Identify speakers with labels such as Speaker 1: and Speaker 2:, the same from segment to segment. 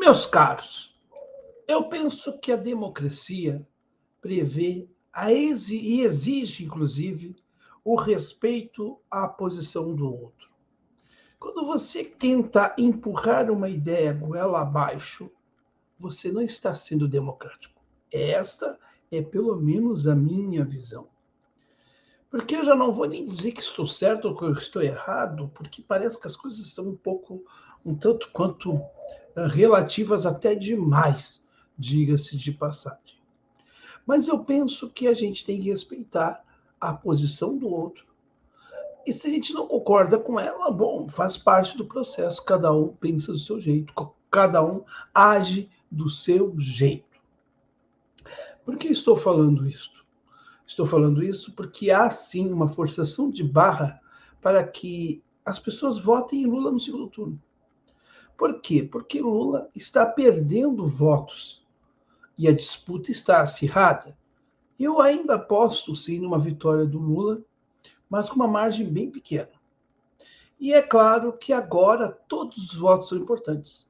Speaker 1: Meus caros, eu penso que a democracia prevê e exige, inclusive, o respeito à posição do outro. Quando você tenta empurrar uma ideia goela abaixo, você não está sendo democrático. Esta é pelo menos a minha visão. Porque eu já não vou nem dizer que estou certo ou que eu estou errado, porque parece que as coisas estão um tanto quanto relativas até demais, diga-se de passagem. Mas eu penso que a gente tem que respeitar a posição do outro. E se a gente não concorda com ela, bom, faz parte do processo. Cada um pensa do seu jeito, cada um age do seu jeito. Por que estou falando isso? Estou falando isso porque há sim uma forçação de barra para que as pessoas votem em Lula no segundo turno. Por quê? Porque Lula está perdendo votos e a disputa está acirrada. Eu ainda aposto sim numa vitória do Lula, mas com uma margem bem pequena. E é claro que agora todos os votos são importantes.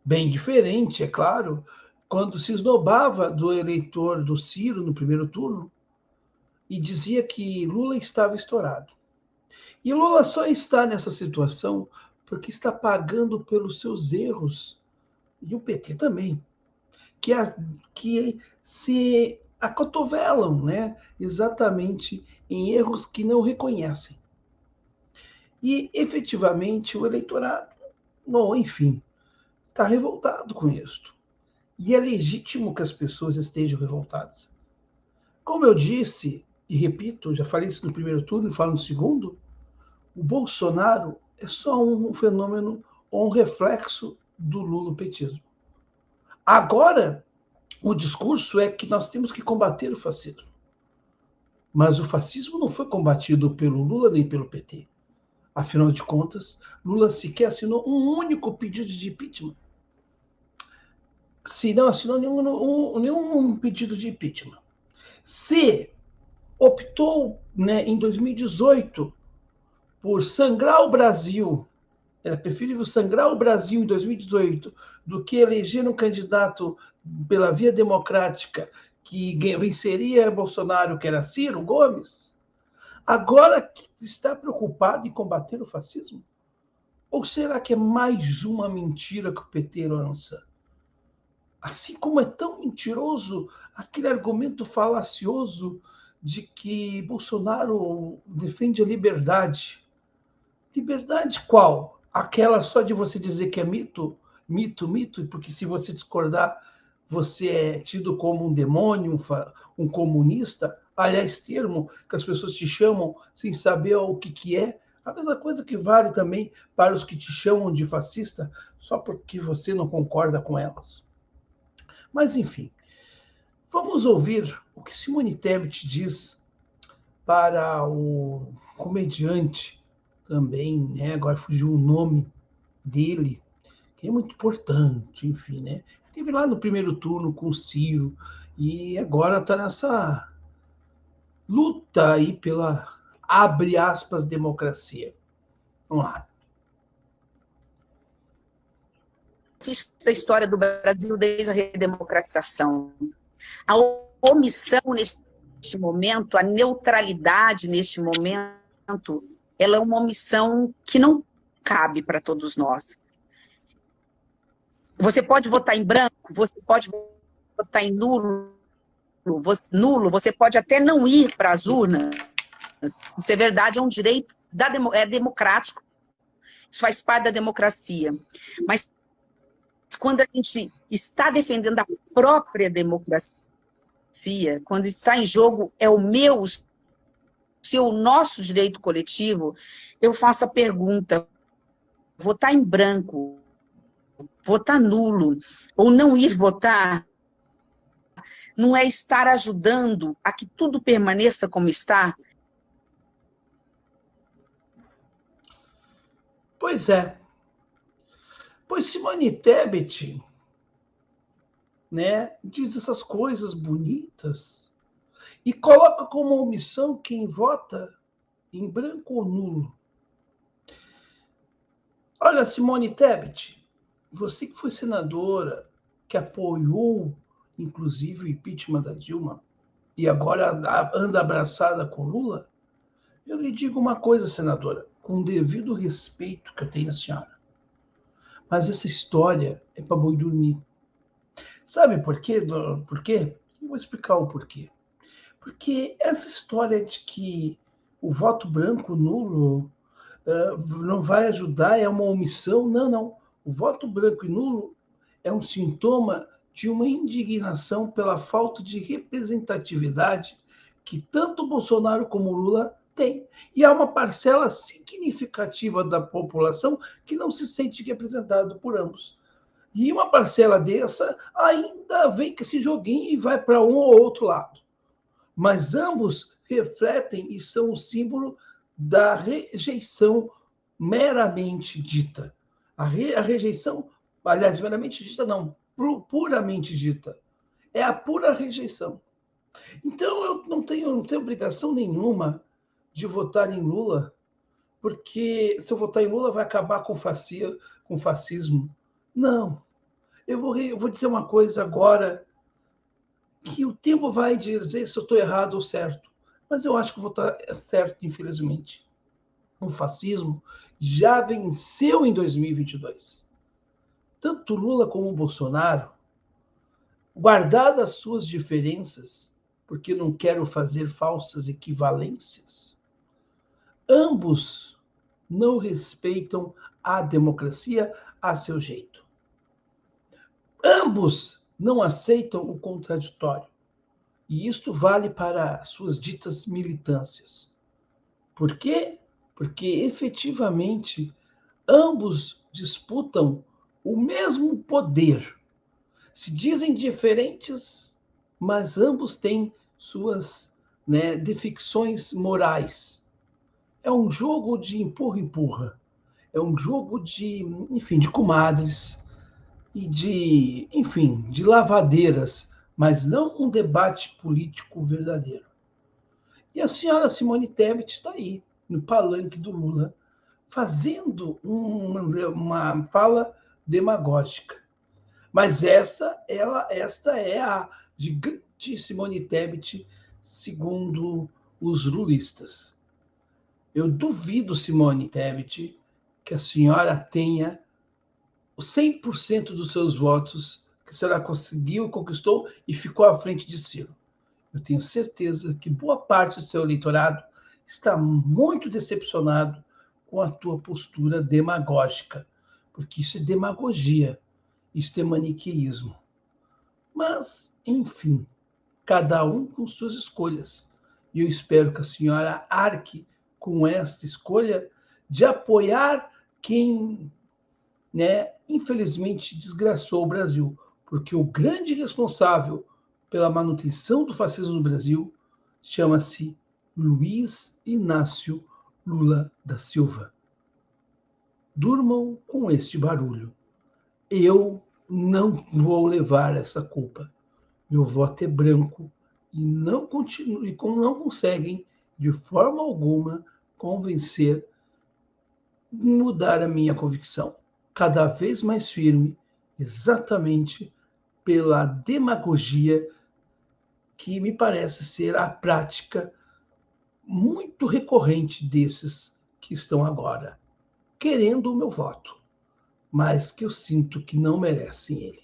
Speaker 1: Bem diferente, é claro, quando se esnobava do eleitor do Ciro no primeiro turno e dizia que Lula estava estourado. E Lula só está nessa situação porque está pagando pelos seus erros, e o PT também, que se acotovelam, né, exatamente em erros que não reconhecem. E, efetivamente, o eleitorado, bom, enfim, está revoltado com isso. E é legítimo que as pessoas estejam revoltadas. Como eu disse, e repito, já falei isso no primeiro turno e falo no segundo, o Bolsonaro é só um fenômeno ou um reflexo do lulopetismo. Agora, o discurso é que nós temos que combater o fascismo. Mas o fascismo não foi combatido pelo Lula nem pelo PT. Afinal de contas, Lula sequer assinou um único pedido de impeachment. Se não assinou nenhum pedido de impeachment. Se optou, né, em 2018 por sangrar o Brasil, era preferível sangrar o Brasil em 2018 do que eleger um candidato pela via democrática que venceria Bolsonaro, que era Ciro Gomes, agora está preocupado em combater o fascismo? Ou será que é mais uma mentira que o PT lança? Assim como é tão mentiroso aquele argumento falacioso de que Bolsonaro defende a liberdade. Liberdade qual? Aquela só de você dizer que é mito? Mito, porque se você discordar, você é tido como um demônio, um comunista. Aliás, termo que as pessoas te chamam sem saber o que é. A mesma coisa que vale também para os que te chamam de fascista só porque você não concorda com elas. Mas, enfim, vamos ouvir o que Simone Tebet diz para o comediante também, né? Agora fugiu o nome dele, que é muito importante, enfim, né? Teve lá no primeiro turno com o Ciro e agora está nessa luta aí pela, abre aspas, democracia. Vamos lá.
Speaker 2: Fiz da história do Brasil desde a redemocratização. A omissão neste momento, a neutralidade neste momento, ela é uma omissão que não cabe para todos nós. Você pode votar em branco, você pode votar em nulo, você pode até não ir para as urnas. Isso é verdade, é um direito, é democrático, isso faz parte da democracia. Mas quando a gente está defendendo a própria democracia, quando está em jogo é o meu, o nosso direito coletivo, eu faço a pergunta: votar em branco, votar nulo, ou não ir votar, não é estar ajudando a que tudo permaneça como está?
Speaker 1: Pois é. Pois Simone Tebet, né, diz essas coisas bonitas e coloca como omissão quem vota em branco ou nulo. Olha, Simone Tebet, Você que foi senadora, que apoiou, inclusive, o impeachment da Dilma, e agora anda abraçada com Lula, eu lhe digo uma coisa, senadora, com o devido respeito que eu tenho à senhora. Mas essa história é para boi dormir. Sabe por quê? Por quê? Eu vou explicar o porquê. Porque essa história de que o voto branco nulo não vai ajudar, é uma omissão. Não, não. O voto branco e nulo é um sintoma de uma indignação pela falta de representatividade que tanto Bolsonaro como Lula têm. E há uma parcela significativa da população que não se sente representada por ambos. E uma parcela dessa ainda vem com esse joguinho e vai para um ou outro lado. Mas ambos refletem e são o símbolo da rejeição meramente dita. A rejeição, aliás, meramente dita não, puramente dita. É a pura rejeição. Então eu não tenho obrigação nenhuma de votar em Lula, porque se eu votar em Lula vai acabar com o fascismo. Não. Eu vou dizer uma coisa agora, que o tempo vai dizer se eu estou errado ou certo. Mas eu acho que vou estar certo, infelizmente. O fascismo já venceu em 2022. Tanto Lula como Bolsonaro, guardadas suas diferenças, porque não quero fazer falsas equivalências, ambos não respeitam a democracia a seu jeito. Ambos não aceitam o contraditório. E isto vale para suas ditas militâncias. Por quê? Porque efetivamente ambos disputam o mesmo poder. Se dizem diferentes, mas ambos têm suas defecções morais. É um jogo de empurra-empurra. É um jogo de, enfim, de comadres e de lavadeiras, mas não um debate político verdadeiro. E a senhora Simone Tebet está aí, no palanque do Lula, fazendo uma fala demagógica. Mas esta é a gigante Simone Tebet, segundo os lulistas. Eu duvido, Simone Tebet, que a senhora tenha os 100% dos seus votos que a senhora conseguiu, conquistou e ficou à frente de Ciro. Eu tenho certeza que boa parte do seu eleitorado está muito decepcionado com a tua postura demagógica, porque isso é demagogia, isso é maniqueísmo. Mas, enfim, cada um com suas escolhas. E eu espero que a senhora arque com esta escolha de apoiar quem, infelizmente, desgraçou o Brasil, porque o grande responsável pela manutenção do fascismo no Brasil chama-se Luiz Inácio Lula da Silva. Durmam com este barulho. Eu não vou levar essa culpa. Meu voto é branco e não conseguem, de forma alguma, convencer, mudar a minha convicção. Cada vez mais firme, exatamente pela demagogia que me parece ser a prática muito recorrente desses que estão agora querendo o meu voto, mas que eu sinto que não merecem ele.